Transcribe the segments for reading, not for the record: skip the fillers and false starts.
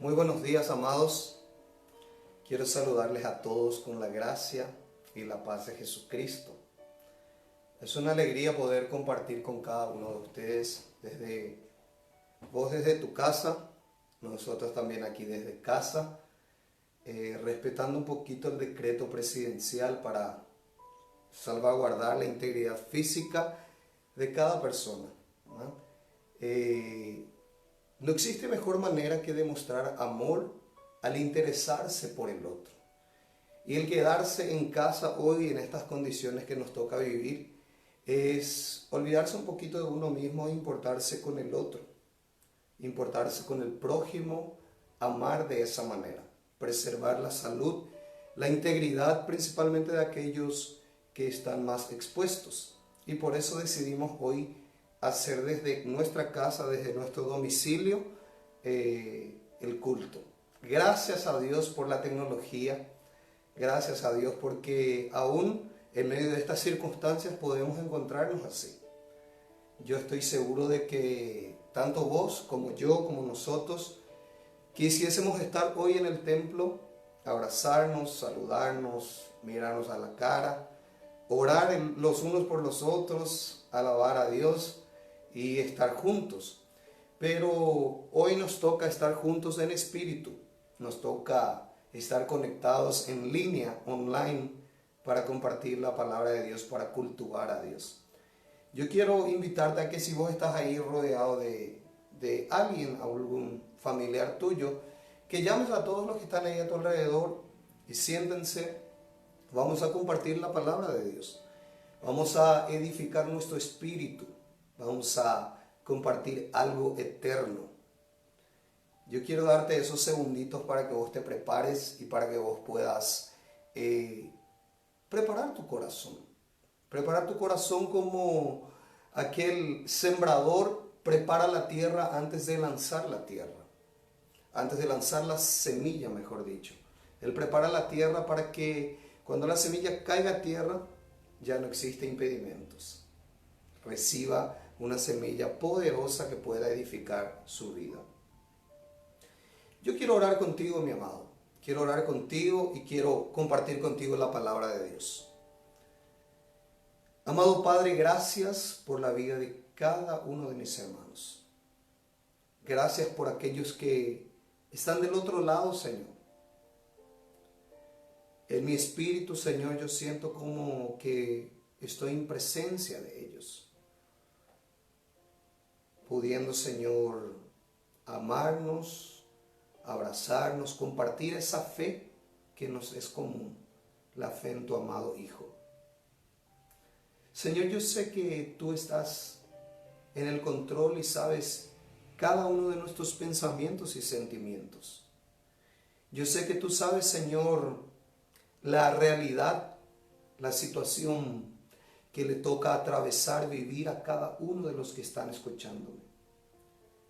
Muy buenos días, amados. Quiero saludarles a todos con la gracia y la paz de Jesucristo. Es una alegría poder compartir con cada uno de ustedes, vos desde tu casa, nosotros también aquí desde casa, respetando un poquito el decreto presidencial para salvaguardar la integridad física de cada persona, ¿no? No existe mejor manera que demostrar amor al interesarse por el otro. Y el quedarse en casa hoy en estas condiciones que nos toca vivir es olvidarse un poquito de uno mismo e importarse con el otro, importarse con el prójimo, amar de esa manera, preservar la salud, la integridad principalmente de aquellos que están más expuestos. Y por eso decidimos hoy hacer desde nuestra casa, desde nuestro domicilio, el culto. Gracias a Dios por la tecnología, gracias a Dios porque aún en medio de estas circunstancias podemos encontrarnos así. Yo estoy seguro de que tanto vos como yo, como nosotros, quisiésemos estar hoy en el templo, abrazarnos, saludarnos, mirarnos a la cara, orar los unos por los otros, alabar a Dios y estar juntos. Pero hoy nos toca estar juntos en espíritu, nos toca estar conectados en línea, online, para compartir la palabra de Dios, para cultivar a Dios. Yo quiero invitarte a que si vos estás ahí rodeado de alguien, algún familiar tuyo, que llames a todos los que están ahí a tu alrededor y siéntense. Vamos a compartir la palabra de Dios. Vamos a edificar nuestro espíritu. Vamos a compartir algo eterno. Yo quiero darte esos segunditos para que vos te prepares y para que vos puedas preparar tu corazón. Preparar tu corazón como aquel sembrador prepara la tierra antes de lanzar la tierra. Antes de lanzar la semilla, mejor dicho. Él prepara la tierra para que cuando la semilla caiga a tierra, ya no existe impedimentos. Reciba una semilla poderosa que pueda edificar su vida. Yo quiero orar contigo, mi amado. Quiero orar contigo y quiero compartir contigo la palabra de Dios. Amado Padre, gracias por la vida de cada uno de mis hermanos. Gracias por aquellos que están del otro lado, Señor. En mi espíritu, Señor, yo siento como que estoy en presencia de ellos. Pudiendo, Señor, amarnos, abrazarnos, compartir esa fe que nos es común, la fe en tu amado Hijo. Señor, yo sé que tú estás en el control y sabes cada uno de nuestros pensamientos y sentimientos. Yo sé que tú sabes, Señor, la realidad, la situación que le toca atravesar, vivir a cada uno de los que están escuchándome.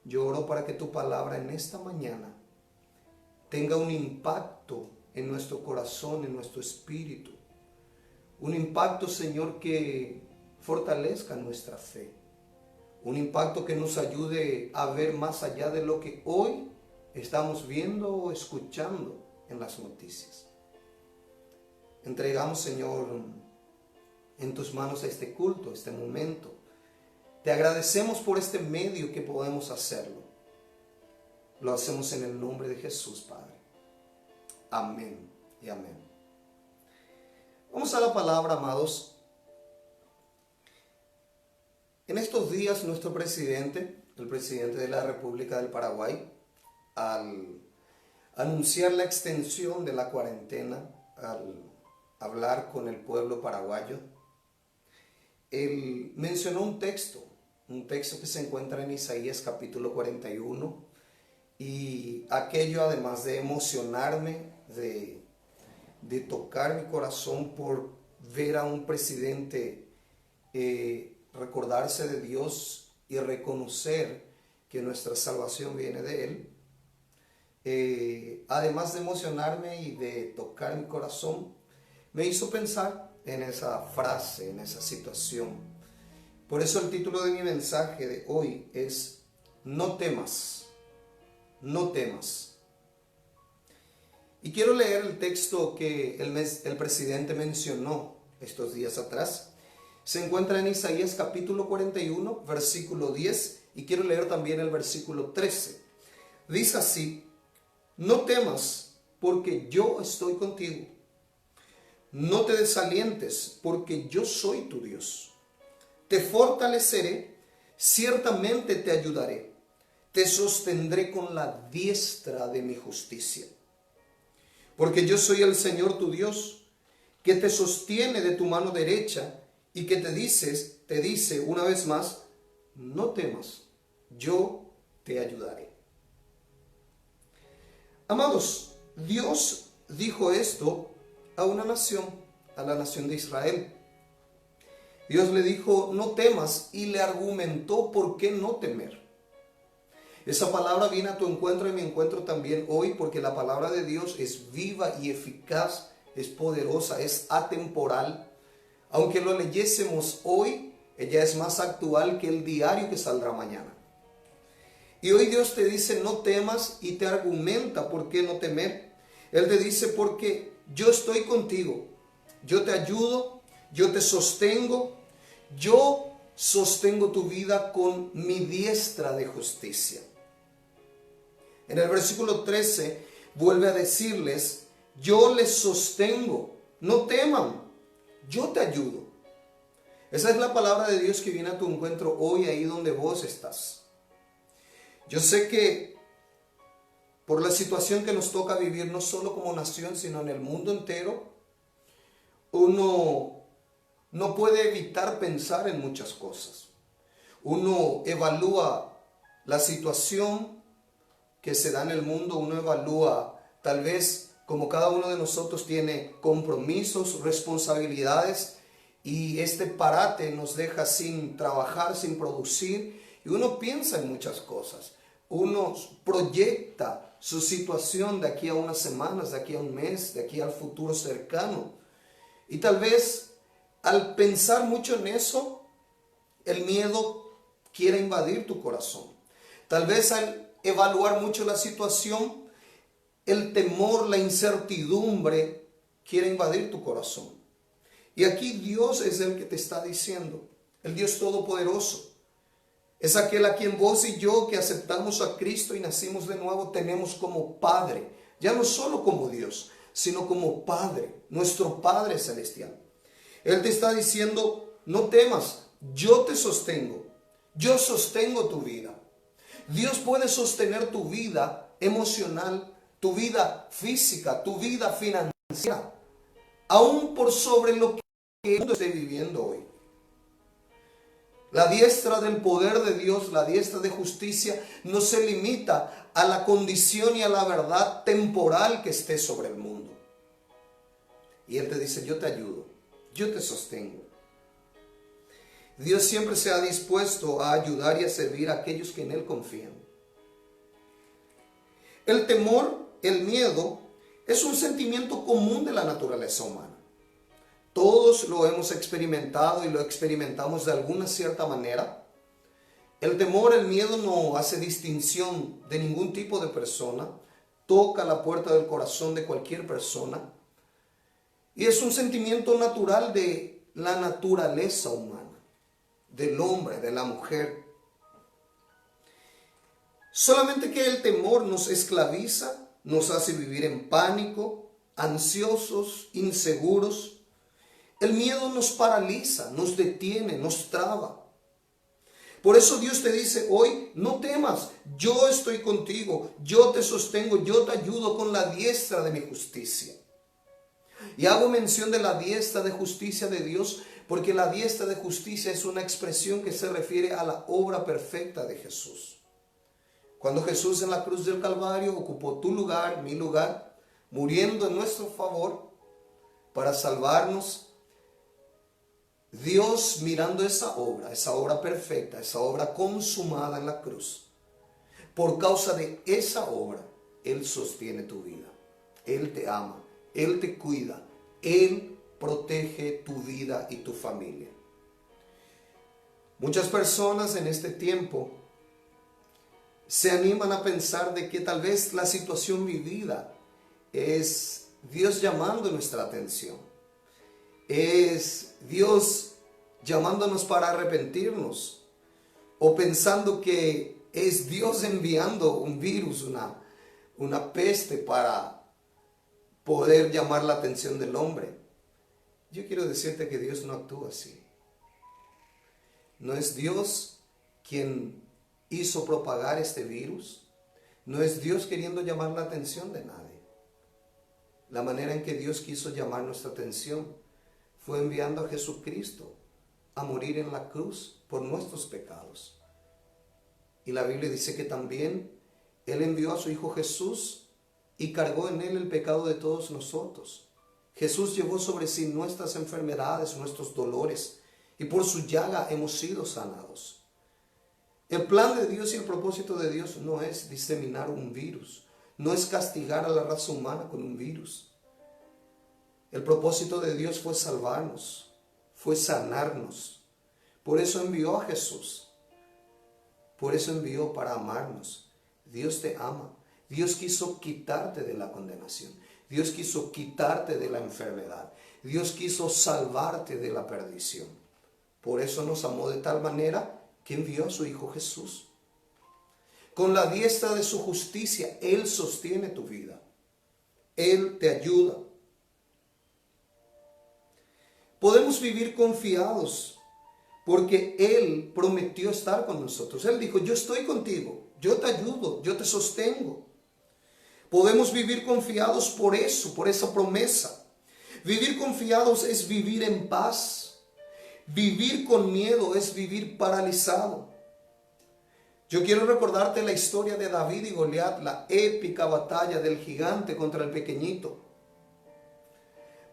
Yo oro para que tu palabra en esta mañana tenga un impacto en nuestro corazón, en nuestro espíritu. Un impacto, Señor, que fortalezca nuestra fe. Un impacto que nos ayude a ver más allá de lo que hoy estamos viendo o escuchando en las noticias. Entregamos, Señor, en tus manos este culto, este momento. Te agradecemos por este medio que podemos hacerlo. Lo hacemos en el nombre de Jesús, Padre. Amén y amén. Vamos a la palabra, amados. En estos días nuestro presidente, el presidente de la República del Paraguay, al anunciar la extensión de la cuarentena, al hablar con el pueblo paraguayo, él mencionó un texto que se encuentra en Isaías capítulo 41, y aquello, además de emocionarme, de tocar mi corazón por ver a un presidente recordarse de Dios y reconocer que nuestra salvación viene de Él, además de emocionarme y de tocar mi corazón, me hizo pensar en esa frase, en esa situación. Por eso el título de mi mensaje de hoy es: no temas, no temas. Y quiero leer el texto que el presidente mencionó estos días atrás. Se encuentra en Isaías capítulo 41, versículo 10, y quiero leer también el versículo 13. Dice así: no temas, porque yo estoy contigo. No te desalientes, porque yo soy tu Dios. Te fortaleceré, ciertamente te ayudaré. Te sostendré con la diestra de mi justicia. Porque yo soy el Señor tu Dios, que te sostiene de tu mano derecha y que te dice una vez más: no temas, yo te ayudaré. Amados, Dios dijo esto a una nación, a la nación de Israel. Dios le dijo: no temas, y le argumentó por qué no temer. Esa palabra viene a tu encuentro y mi encuentro también hoy, porque la palabra de Dios es viva y eficaz, es poderosa, es atemporal. Aunque lo leyésemos hoy, ella es más actual que el diario que saldrá mañana. Y hoy Dios te dice: no temas, y te argumenta por qué no temer. Él te dice: porque yo estoy contigo, yo te ayudo, yo te sostengo, yo sostengo tu vida con mi diestra de justicia. En el versículo 13 vuelve a decirles: yo les sostengo, no teman, yo te ayudo. Esa es la palabra de Dios que viene a tu encuentro hoy, ahí donde vos estás. Yo sé que por la situación que nos toca vivir, no solo como nación, sino en el mundo entero, uno no puede evitar pensar en muchas cosas. Uno evalúa la situación que se da en el mundo, uno evalúa tal vez como cada uno de nosotros tiene compromisos, responsabilidades, y este parate nos deja sin trabajar, sin producir, y uno piensa en muchas cosas. Uno proyecta su situación de aquí a unas semanas, de aquí a un mes, de aquí al futuro cercano. Y tal vez al pensar mucho en eso, el miedo quiere invadir tu corazón. Tal vez al evaluar mucho la situación, el temor, la incertidumbre quiere invadir tu corazón. Y aquí Dios es el que te está diciendo, el Dios Todopoderoso. Es aquel a quien vos y yo, que aceptamos a Cristo y nacimos de nuevo, tenemos como Padre. Ya no solo como Dios, sino como Padre, nuestro Padre Celestial. Él te está diciendo: no temas, yo te sostengo, yo sostengo tu vida. Dios puede sostener tu vida emocional, tu vida física, tu vida financiera, aún por sobre lo que el mundo esté viviendo hoy. La diestra del poder de Dios, la diestra de justicia, no se limita a la condición y a la verdad temporal que esté sobre el mundo. Y Él te dice: yo te ayudo, yo te sostengo. Dios siempre se ha dispuesto a ayudar y a servir a aquellos que en Él confían. El temor, el miedo, es un sentimiento común de la naturaleza humana. Todos lo hemos experimentado y lo experimentamos de alguna cierta manera. El temor, el miedo no hace distinción de ningún tipo de persona. Toca la puerta del corazón de cualquier persona. Y es un sentimiento natural de la naturaleza humana, del hombre, de la mujer. Solamente que el temor nos esclaviza, nos hace vivir en pánico, ansiosos, inseguros. El miedo nos paraliza, nos detiene, nos traba. Por eso Dios te dice hoy: no temas, yo estoy contigo, yo te sostengo, yo te ayudo con la diestra de mi justicia. Y hago mención de la diestra de justicia de Dios, porque la diestra de justicia es una expresión que se refiere a la obra perfecta de Jesús. Cuando Jesús en la cruz del Calvario ocupó tu lugar, mi lugar, muriendo en nuestro favor para salvarnos, Dios, mirando esa obra perfecta, esa obra consumada en la cruz, por causa de esa obra, Él sostiene tu vida. Él te ama, Él te cuida, Él protege tu vida y tu familia. Muchas personas en este tiempo se animan a pensar de que tal vez la situación vivida es Dios llamando nuestra atención. Es Dios llamándonos para arrepentirnos, o pensando que es Dios enviando un virus, una peste para poder llamar la atención del hombre. Yo quiero decirte que Dios no actúa así. No es Dios quien hizo propagar este virus. No es Dios queriendo llamar la atención de nadie. La manera en que Dios quiso llamar nuestra atención fue enviando a Jesucristo a morir en la cruz por nuestros pecados. Y la Biblia dice que también Él envió a su Hijo Jesús y cargó en Él el pecado de todos nosotros. Jesús llevó sobre sí nuestras enfermedades, nuestros dolores, y por su llaga hemos sido sanados. El plan de Dios y el propósito de Dios no es diseminar un virus, no es castigar a la raza humana con un virus. El propósito de Dios fue salvarnos, fue sanarnos. Por eso envió a Jesús. Por eso envió para amarnos. Dios te ama. Dios quiso quitarte de la condenación. Dios quiso quitarte de la enfermedad. Dios quiso salvarte de la perdición. Por eso nos amó de tal manera que envió a su Hijo Jesús. Con la diestra de su justicia, Él sostiene tu vida. Él te ayuda. Podemos vivir confiados porque Él prometió estar con nosotros. Él dijo, yo estoy contigo, yo te ayudo, yo te sostengo. Podemos vivir confiados por eso, por esa promesa. Vivir confiados es vivir en paz. Vivir con miedo es vivir paralizado. Yo quiero recordarte la historia de David y Goliat, la épica batalla del gigante contra el pequeñito.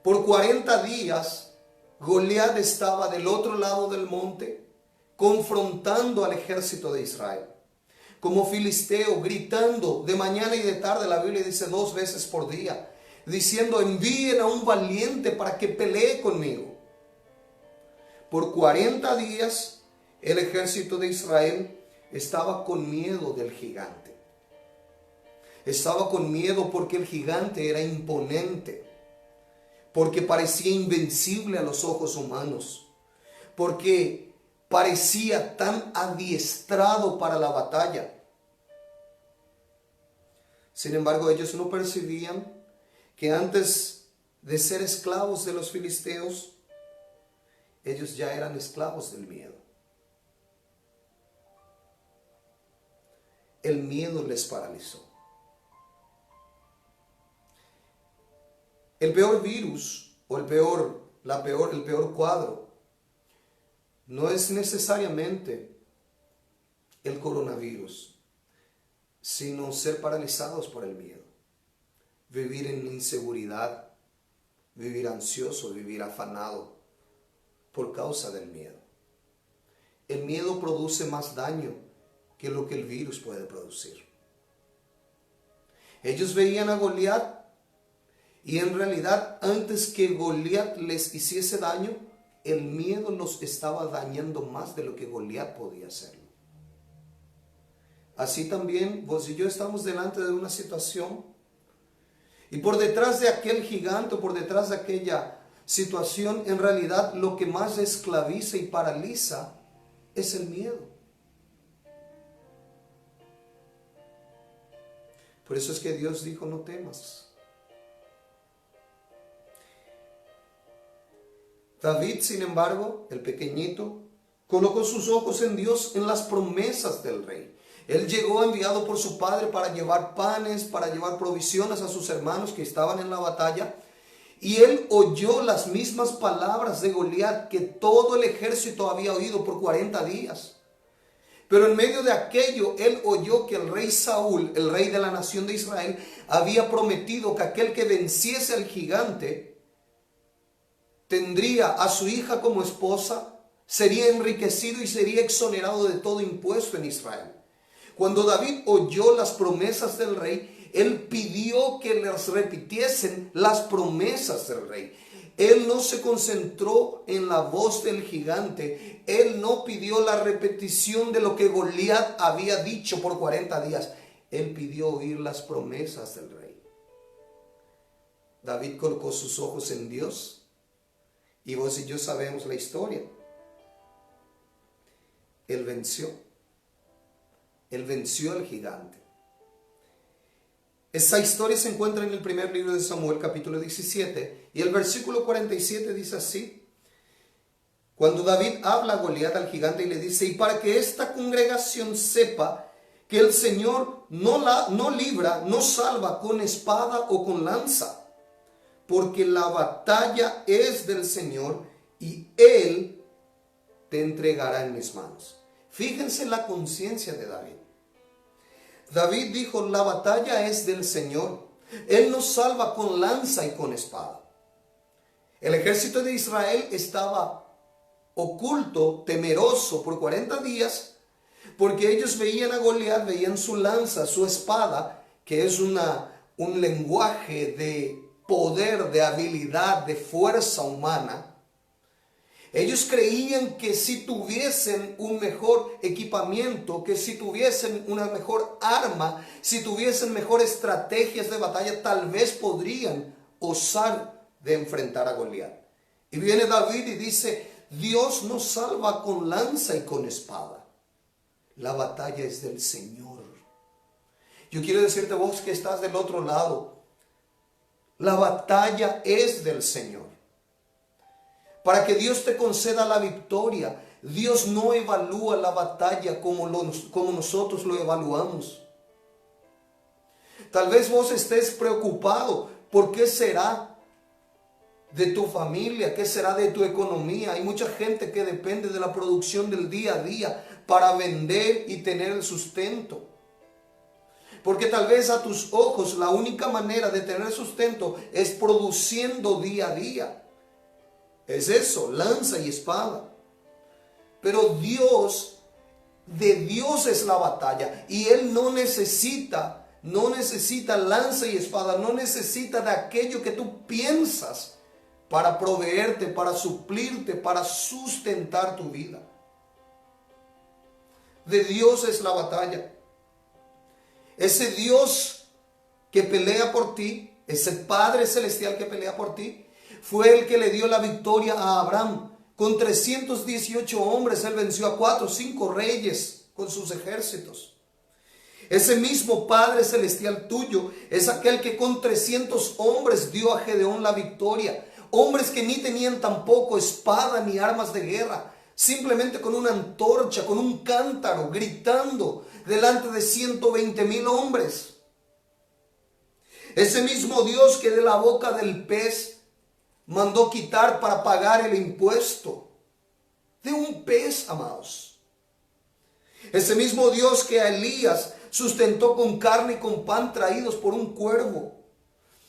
Por 40 días, Goliat estaba del otro lado del monte, confrontando al ejército de Israel. Como filisteo, gritando de mañana y de tarde, la Biblia dice 2 veces por día, diciendo, envíen a un valiente para que pelee conmigo. Por 40 días, el ejército de Israel estaba con miedo del gigante. Estaba con miedo porque el gigante era imponente, porque parecía invencible a los ojos humanos, porque parecía tan adiestrado para la batalla. Sin embargo, ellos no percibían que antes de ser esclavos de los filisteos, ellos ya eran esclavos del miedo. El miedo les paralizó. El peor virus o el peor cuadro no es necesariamente el coronavirus, sino ser paralizados por el miedo. Vivir en inseguridad, vivir ansioso, vivir afanado por causa del miedo. El miedo produce más daño que lo que el virus puede producir. Ellos veían a Goliat y en realidad antes que Goliat les hiciese daño, el miedo los estaba dañando más de lo que Goliat podía hacerlo. Así también vos y yo estamos delante de una situación y por detrás de aquel gigante, por detrás de aquella situación, en realidad lo que más esclaviza y paraliza es el miedo. Por eso es que Dios dijo, no temas. David, sin embargo, el pequeñito, colocó sus ojos en Dios, en las promesas del rey. Él llegó enviado por su padre para llevar panes, para llevar provisiones a sus hermanos que estaban en la batalla. Y él oyó las mismas palabras de Goliat que todo el ejército había oído por 40 días. Pero en medio de aquello, él oyó que el rey Saúl, el rey de la nación de Israel, había prometido que aquel que venciese al gigante tendría a su hija como esposa, sería enriquecido y sería exonerado de todo impuesto en Israel. Cuando David oyó las promesas del rey, él pidió que les repitiesen las promesas del rey. Él no se concentró en la voz del gigante. Él no pidió la repetición de lo que Goliat había dicho por 40 días. Él pidió oír las promesas del rey. David colocó sus ojos en Dios y vos y yo sabemos la historia. Él venció al gigante. Esa historia se encuentra en el primer libro de Samuel, capítulo 17, y el versículo 47 dice así: cuando David habla a Goliat, al gigante, y le dice: y para que esta congregación sepa que el Señor no libra, no salva con espada o con lanza, porque la batalla es del Señor y Él te entregará en mis manos. Fíjense la conciencia de David. David dijo: la batalla es del Señor. Él nos salva con lanza y con espada. El ejército de Israel estaba oculto, temeroso por 40 días, porque ellos veían a Goliat, veían su lanza, su espada, que es un lenguaje de poder, de habilidad, de fuerza humana. Ellos creían que si tuviesen un mejor equipamiento, que si tuviesen una mejor arma, si tuviesen mejores estrategias de batalla, tal vez podrían osar de enfrentar a Goliat. Y viene David y dice: Dios nos salva con lanza y con espada. La batalla es del Señor. Yo quiero decirte, vos que estás del otro lado, la batalla es del Señor. Para que Dios te conceda la victoria, Dios no evalúa la batalla como nosotros lo evaluamos. Tal vez vos estés preocupado por qué será de tu familia, qué será de tu economía. Hay mucha gente que depende de la producción del día a día para vender y tener el sustento. Porque tal vez a tus ojos la única manera de tener sustento es produciendo día a día. Es eso, lanza y espada. Pero de Dios es la batalla. Y Él no necesita lanza y espada. No necesita de aquello que tú piensas para proveerte, para suplirte, para sustentar tu vida. De Dios es la batalla. Ese Dios que pelea por ti, ese Padre Celestial que pelea por ti, fue el que le dio la victoria a Abraham. Con 318 hombres, él venció a 4 o 5 reyes con sus ejércitos. Ese mismo Padre Celestial tuyo es aquel que con 300 hombres dio a Gedeón la victoria. Hombres que ni tenían tampoco espada ni armas de guerra, simplemente con una antorcha, con un cántaro, gritando delante de 120,000 hombres. Ese mismo Dios que de la boca del pez mandó quitar para pagar el impuesto de un pez, amados. Ese mismo Dios que a Elías sustentó con carne y con pan traídos por un cuervo.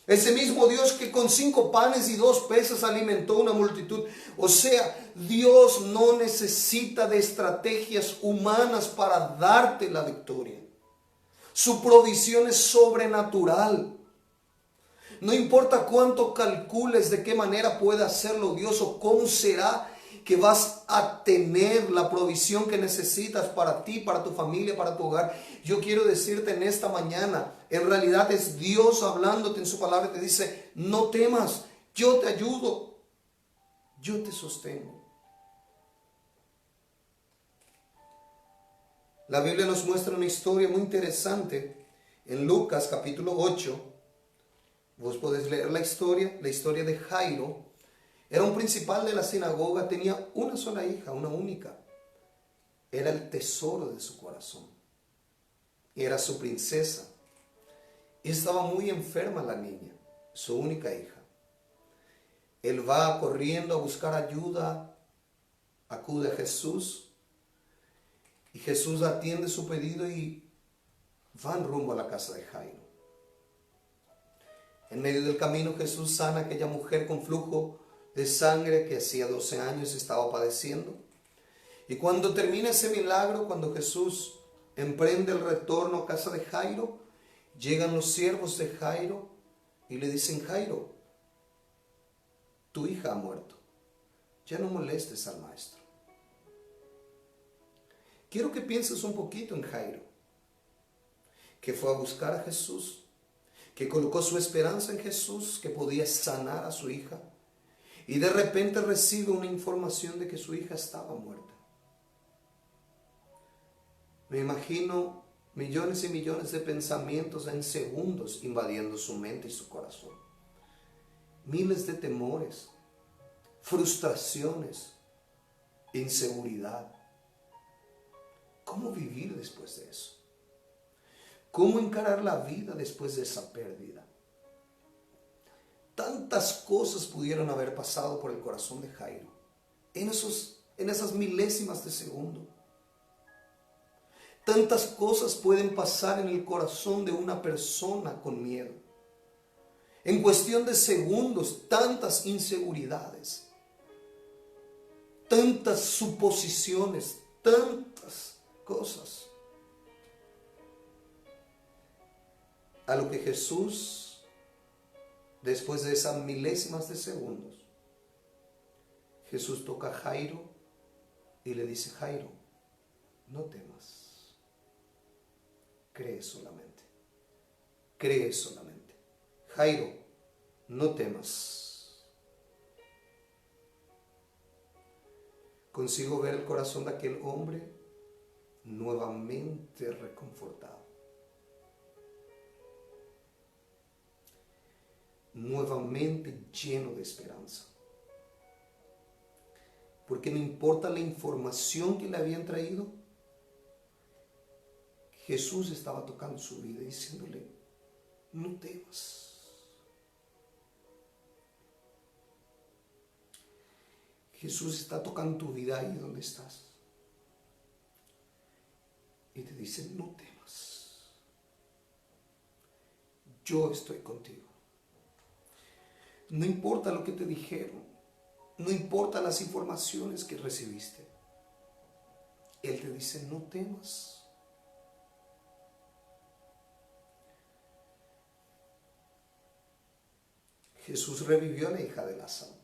Ese mismo Dios que con 5 panes y 2 peces alimentó una multitud. O sea, Dios no necesita de estrategias humanas para darte la victoria. Su provisión es sobrenatural. No importa cuánto calcules de qué manera puede hacerlo Dios o cómo será que vas a tener la provisión que necesitas para ti, para tu familia, para tu hogar. Yo quiero decirte en esta mañana, en realidad es Dios hablándote en su palabra y te dice: no temas, yo te ayudo, yo te sostengo. La Biblia nos muestra una historia muy interesante en Lucas capítulo 8. Vos podés leer la historia de Jairo. Era un principal de la sinagoga, tenía una sola hija, una única. Era el tesoro de su corazón. Era su princesa. Y estaba muy enferma la niña, su única hija. Él va corriendo a buscar ayuda, acude a Jesús. Y Jesús atiende su pedido y van rumbo a la casa de Jairo. En medio del camino Jesús sana a aquella mujer con flujo de sangre que hacía 12 años estaba padeciendo. Y cuando termina ese milagro, cuando Jesús emprende el retorno a casa de Jairo, llegan los siervos de Jairo y le dicen: Jairo, tu hija ha muerto, ya no molestes al maestro. Quiero que pienses un poquito en Jairo, que fue a buscar a Jesús, que colocó su esperanza en Jesús, que podía sanar a su hija, y de repente recibe una información de que su hija estaba muerta. Me imagino millones y millones de pensamientos en segundos invadiendo su mente y su corazón. Miles de temores, frustraciones, inseguridad. ¿Cómo vivir después de eso? ¿Cómo encarar la vida después de esa pérdida? Tantas cosas pudieron haber pasado por el corazón de Jairo en esas milésimas de segundo. Tantas cosas pueden pasar en el corazón de una persona con miedo. En cuestión de segundos, tantas inseguridades, tantas suposiciones, tantas cosas. A lo que Jesús, después de esas milésimas de segundos, Jesús toca a Jairo y le dice: Jairo, no temas, cree solamente, cree solamente. Jairo, no temas. Consigo ver el corazón de aquel hombre nuevamente reconfortado, nuevamente lleno de esperanza. Porque no importa la información que le habían traído, Jesús estaba tocando su vida y diciéndole: no temas. Jesús está tocando tu vida ahí donde estás. Y te dice: no temas. Yo estoy contigo. No importa lo que te dijeron. No importa las informaciones que recibiste. Él te dice: no temas. Jesús revivió a la hija de Lázaro.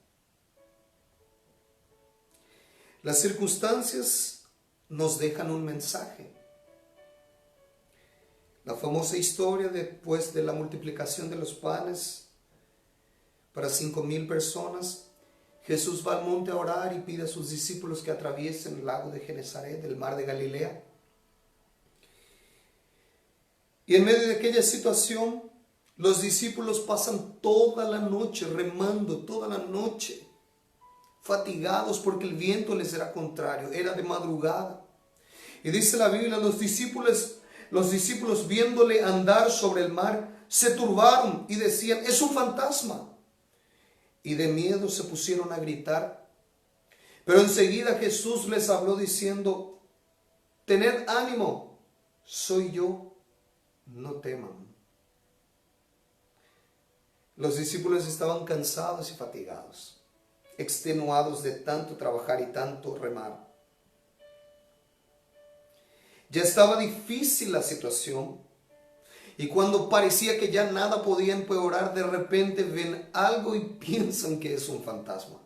Las circunstancias nos dejan un mensaje. La famosa historia después de la multiplicación de los panes para 5,000 personas, Jesús va al monte a orar y pide a sus discípulos que atraviesen el lago de Genesaret, el mar de Galilea. Y en medio de aquella situación, los discípulos pasan toda la noche remando, toda la noche, fatigados porque el viento les era contrario, era de madrugada. Y dice la Biblia, los discípulos viéndole andar sobre el mar, se turbaron y decían: es un fantasma. Y de miedo se pusieron a gritar. Pero enseguida Jesús les habló diciendo: tened ánimo, soy yo, no teman. Los discípulos estaban cansados y fatigados, extenuados de tanto trabajar y tanto remar. Ya estaba difícil la situación, y cuando parecía que ya nada podía empeorar, de repente ven algo y piensan que es un fantasma.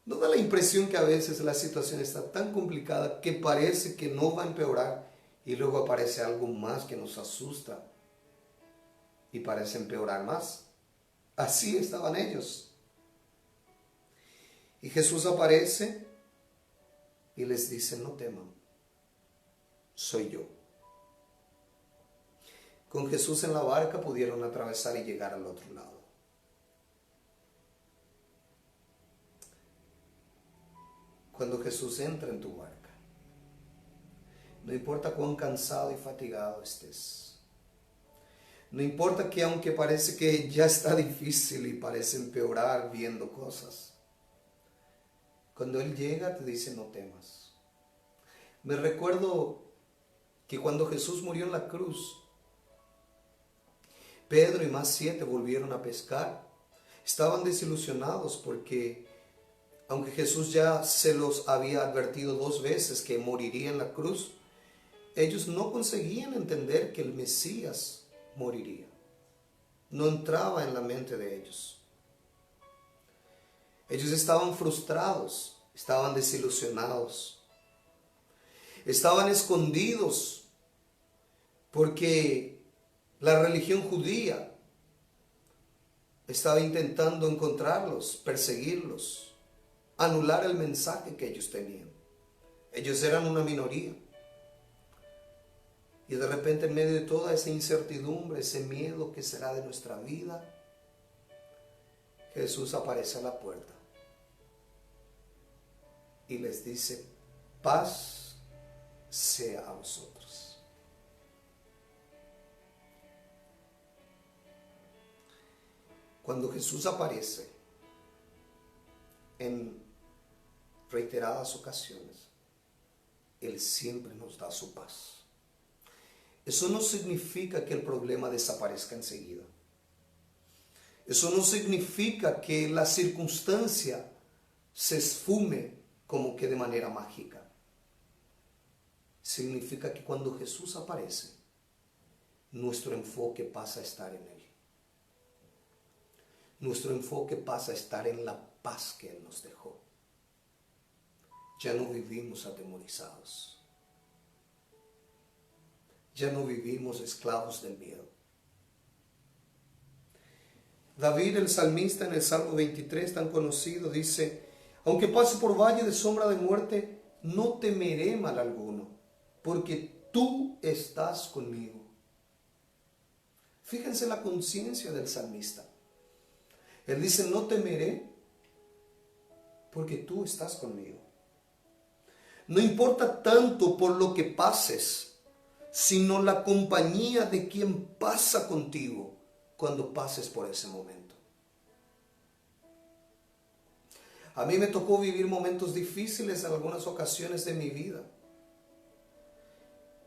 ¿No da la impresión que a veces la situación está tan complicada que parece que no va a empeorar y luego aparece algo más que nos asusta y parece empeorar más? Así estaban ellos. Y Jesús aparece y les dice: no teman, soy yo. Con Jesús en la barca pudieron atravesar y llegar al otro lado. Cuando Jesús entra en tu barca, no importa cuán cansado y fatigado estés, no importa que aunque parece que ya está difícil y parece empeorar viendo cosas, cuando Él llega te dice: no temas. Me recuerdo que cuando Jesús murió en la cruz, Pedro y más 7 volvieron a pescar. Estaban desilusionados porque, aunque Jesús ya se los había advertido 2 veces que moriría en la cruz, ellos no conseguían entender que el Mesías moriría. No entraba en la mente de ellos. Ellos estaban frustrados, estaban desilusionados, estaban escondidos porque La religión judía estaba intentando encontrarlos, perseguirlos, anular el mensaje que ellos tenían. Ellos eran una minoría. Y de repente, en medio de toda esa incertidumbre, ese miedo que será de nuestra vida, Jesús aparece a la puerta y les dice: paz sea a vosotros. Cuando Jesús aparece en reiteradas ocasiones, Él siempre nos da su paz. Eso no significa que el problema desaparezca enseguida. Eso no significa que la circunstancia se esfume como que de manera mágica. Significa que cuando Jesús aparece, nuestro enfoque pasa a estar en Él. Nuestro enfoque pasa a estar en la paz que Él nos dejó. Ya no vivimos atemorizados. Ya no vivimos esclavos del miedo. David, el salmista, en el Salmo 23, tan conocido, dice: aunque pase por valle de sombra de muerte, no temeré mal alguno, porque tú estás conmigo. Fíjense la conciencia del salmista. Él dice: no temeré, porque tú estás conmigo. No importa tanto por lo que pases, sino la compañía de quien pasa contigo cuando pases por ese momento. A mí me tocó vivir momentos difíciles en algunas ocasiones de mi vida.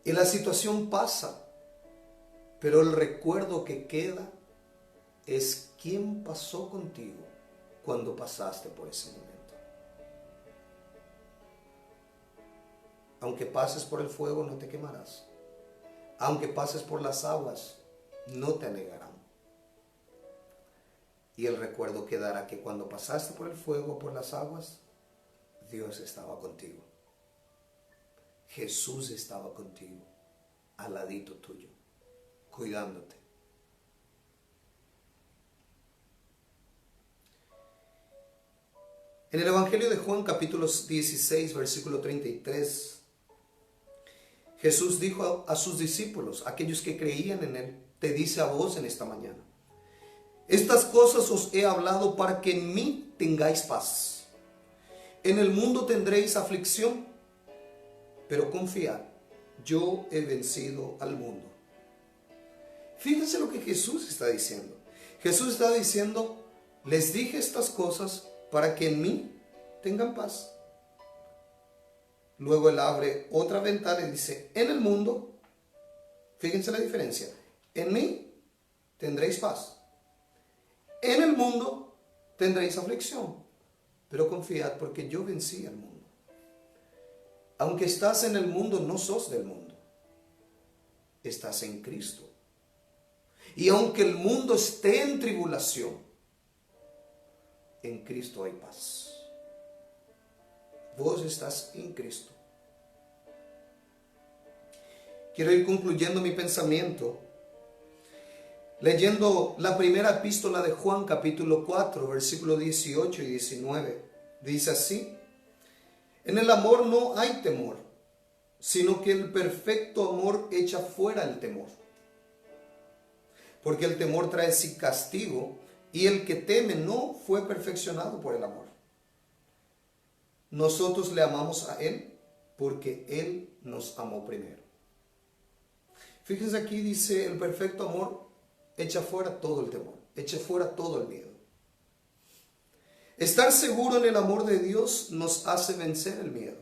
Y la situación pasa, pero el recuerdo que queda es quién pasó contigo cuando pasaste por ese momento. Aunque pases por el fuego, no te quemarás. Aunque pases por las aguas, no te anegarán. Y el recuerdo quedará que cuando pasaste por el fuego o por las aguas, Dios estaba contigo. Jesús estaba contigo, al ladito tuyo, cuidándote. En el Evangelio de Juan, capítulo 16, versículo 33, Jesús dijo a sus discípulos, aquellos que creían en Él, te dice a vos en esta mañana: estas cosas os he hablado para que en mí tengáis paz. En el mundo tendréis aflicción, pero confiad, yo he vencido al mundo. Fíjense lo que Jesús está diciendo. Jesús está diciendo: les dije estas cosas para que en mí tengan paz. Luego Él abre otra ventana y dice: en el mundo, fíjense la diferencia, en mí tendréis paz. En el mundo tendréis aflicción, pero confiad porque yo vencí al mundo. Aunque estás en el mundo, no sos del mundo. Estás en Cristo. Y aunque el mundo esté en tribulación, en Cristo hay paz. Vos estás en Cristo. Quiero ir concluyendo mi pensamiento leyendo la primera epístola de Juan, capítulo 4, versículos 18 y 19. Dice así: en el amor no hay temor, sino que el perfecto amor echa fuera el temor. Porque el temor trae sí castigo, y el que teme no fue perfeccionado por el amor. Nosotros le amamos a Él porque Él nos amó primero. Fíjense aquí, dice: el perfecto amor echa fuera todo el temor, echa fuera todo el miedo. Estar seguro en el amor de Dios nos hace vencer el miedo.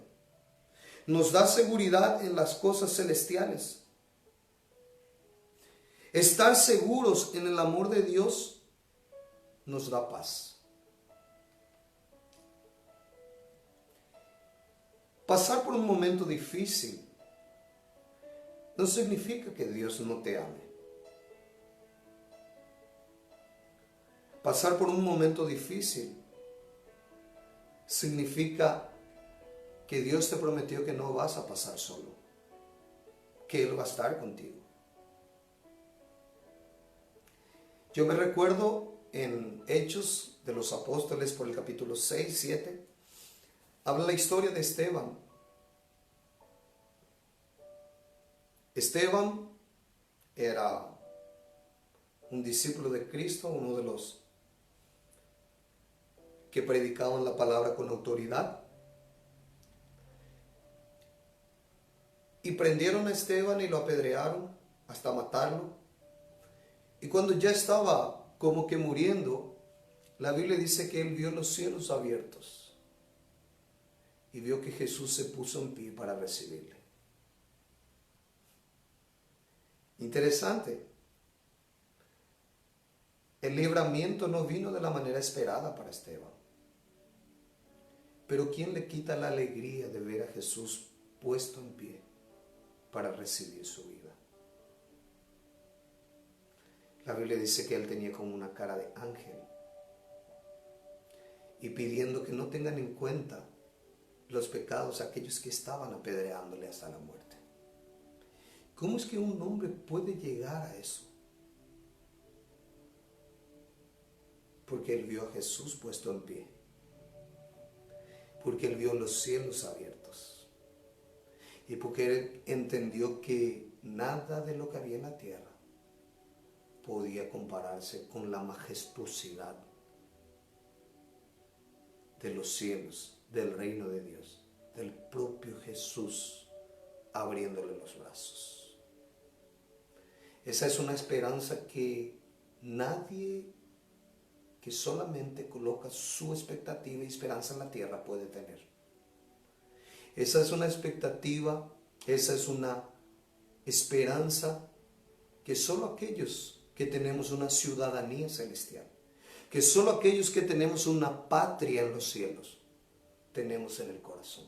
Nos da seguridad en las cosas celestiales. Estar seguros en el amor de Dios nos da paz. Pasar por un momento difícil no significa que Dios no te ame. Pasar por un momento difícil significa que Dios te prometió que no vas a pasar solo, que Él va a estar contigo. Yo me recuerdo en Hechos de los Apóstoles por el capítulo 6, 7, habla la historia de Esteban. Esteban era un discípulo de Cristo, uno de los que predicaban la palabra con autoridad. Y prendieron a Esteban y lo apedrearon hasta matarlo. Y cuando ya estaba como que muriendo, la Biblia dice que él vio los cielos abiertos y vio que Jesús se puso en pie para recibirle. Interesante. El libramiento no vino de la manera esperada para Esteban. Pero ¿quién le quita la alegría de ver a Jesús puesto en pie para recibir su vida? La Biblia dice que él tenía como una cara de ángel y pidiendo que no tengan en cuenta los pecados de aquellos que estaban apedreándole hasta la muerte. ¿Cómo es que un hombre puede llegar a eso? Porque él vio a Jesús puesto en pie. Porque él vio los cielos abiertos. Y porque él entendió que nada de lo que había en la tierra podía compararse con la majestuosidad de los cielos, del reino de Dios, del propio Jesús abriéndole los brazos. Esa es una esperanza que nadie que solamente coloca su expectativa y esperanza en la tierra puede tener. Esa es una expectativa, esa es una esperanza que solo aquellos que tenemos una ciudadanía celestial, que solo aquellos que tenemos una patria en los cielos, tenemos en el corazón.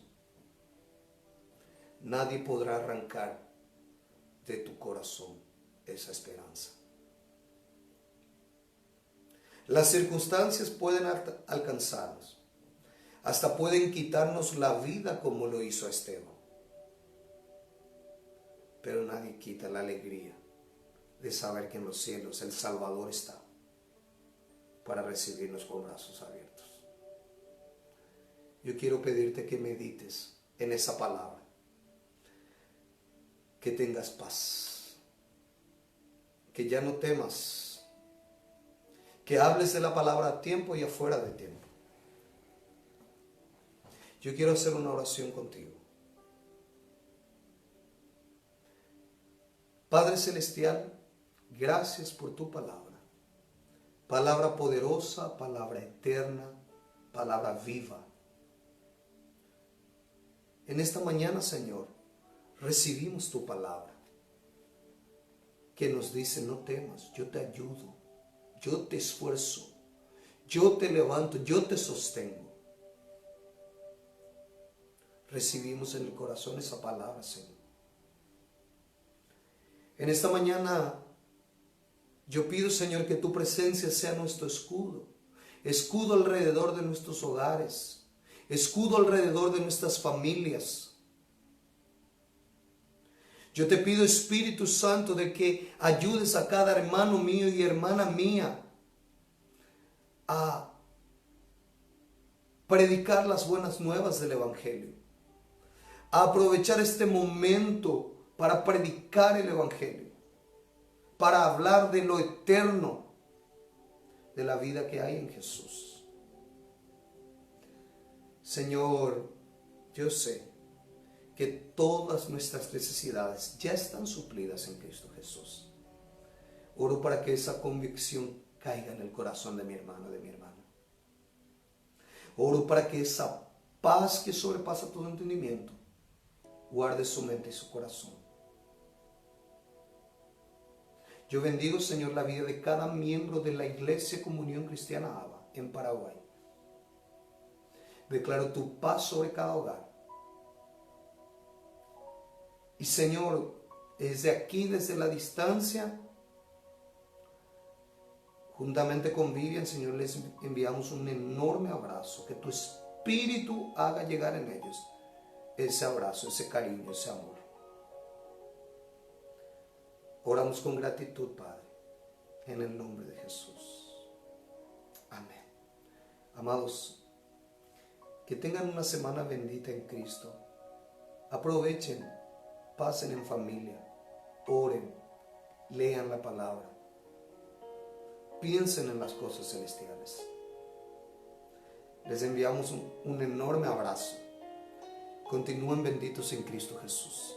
Nadie podrá arrancar de tu corazón esa esperanza. Las circunstancias pueden alcanzarnos, hasta pueden quitarnos la vida como lo hizo Esteban, pero nadie quita la alegría de saber que en los cielos el Salvador está para recibirnos con brazos abiertos. Yo quiero pedirte que medites en esa palabra, que tengas paz, que ya no temas, que hables de la palabra a tiempo y afuera de tiempo. Yo quiero hacer una oración contigo. Padre Celestial, gracias por tu palabra. Palabra poderosa, palabra eterna, palabra viva. En esta mañana, Señor, recibimos tu palabra que nos dice: no temas, yo te ayudo, yo te esfuerzo, yo te levanto, yo te sostengo. Recibimos en el corazón esa palabra, Señor. En esta mañana yo pido, Señor, que tu presencia sea nuestro escudo, escudo alrededor de nuestros hogares, escudo alrededor de nuestras familias. Yo te pido, Espíritu Santo, de que ayudes a cada hermano mío y hermana mía a predicar las buenas nuevas del Evangelio, a aprovechar este momento para predicar el Evangelio, para hablar de lo eterno, de la vida que hay en Jesús. Señor, yo sé que todas nuestras necesidades ya están suplidas en Cristo Jesús. Oro para que esa convicción caiga en el corazón de mi hermano, de mi hermana. Oro para que esa paz que sobrepasa todo entendimiento guarde su mente y su corazón. Yo bendigo, Señor, la vida de cada miembro de la Iglesia Comunión Cristiana Abba en Paraguay. Declaro tu paz sobre cada hogar. Y, Señor, desde aquí, desde la distancia, juntamente con Vivian, Señor, les enviamos un enorme abrazo. Que tu Espíritu haga llegar en ellos ese abrazo, ese cariño, ese amor. Oramos con gratitud, Padre, en el nombre de Jesús. Amén. Amados, que tengan una semana bendita en Cristo. Aprovechen, pasen en familia, oren, lean la palabra, piensen en las cosas celestiales. Les enviamos un enorme abrazo. Continúen benditos en Cristo Jesús.